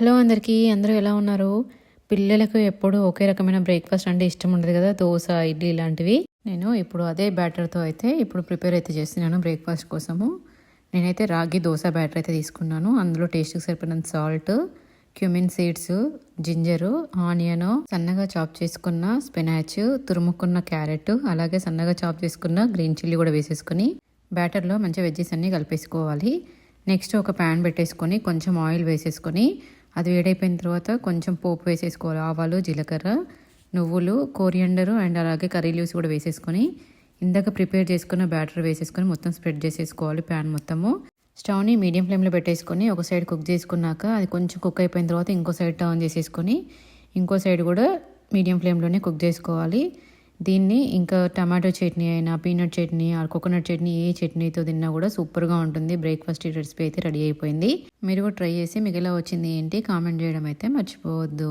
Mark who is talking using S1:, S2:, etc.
S1: Hello అందరికీ, అందరూ ఎలా ఉన్నారు? పిల్లలకు ఎప్పుడు ఒకే రకమైన బ్రేక్ఫాస్ట్ అంటే ఇష్టం ఉండదు కదా, దోశ, ఇడ్లీ ఇలాంటివి. నేను ఇప్పుడు అదే బ్యాటర్తో అయితే ప్రిపేర్ అయితే చేస్తున్నాను బ్రేక్ఫాస్ట్ కోసము. నేనైతే రాగి దోశ బ్యాటర్ అయితే తీసుకున్నాను. అందులో టేస్ట్కి సరిపడినంత salt, cumin seeds, ginger, onion, సన్నగా చాప్ చేసుకున్న స్పినాచ్, తురుముకున్న క్యారెట్, అలాగే సన్నగా చాప్ చేసుకున్న గ్రీన్ చిల్లీ కూడా వేసేసుకుని బ్యాటర్లో మంచి వెజ్జెస్ అన్నీ కలిపేసుకోవాలి. నెక్స్ట్ ఒక ప్యాన్ పెట్టేసుకొని కొంచెం ఆయిల్ వేసేసుకొని అది వేడైపోయిన తర్వాత కొంచెం పోపు వేసేసుకోవాలి. ఆవాలు, జీలకర్ర, నువ్వులు, కోరియండరు అండ్ అలాగే కర్రీ లీవ్స్ కూడా వేసేసుకొని ఇందాక ప్రిపేర్ చేసుకున్న బ్యాటర్ వేసేసుకొని మొత్తం స్ప్రెడ్ చేసేసుకోవాలి ప్యాన్ మొత్తము. స్టవ్ని మీడియం ఫ్లేమ్లో పెట్టేసుకొని ఒక సైడ్ కుక్ చేసుకున్నాక అది కొంచెం కుక్ అయిపోయిన తర్వాత ఇంకో సైడ్ టర్న్ చేసేసుకొని ఇంకో సైడ్ కూడా మీడియం ఫ్లేమ్లోనే కుక్ చేసుకోవాలి. దీన్ని ఇంకా టమాటో చట్నీ అయినా, peanut chutney or coconut chutney, ఏ చట్నీతో తిన్నా కూడా సూపర్గా ఉంటుంది. బ్రేక్ఫాస్ట్ రెసిపీ అయితే రెడీ అయిపోయింది. మీరు కూడా ట్రై చేసి మీకు ఎలా వచ్చింది ఏంటి కామెంట్ చేయడం అయితే మర్చిపోవద్దు.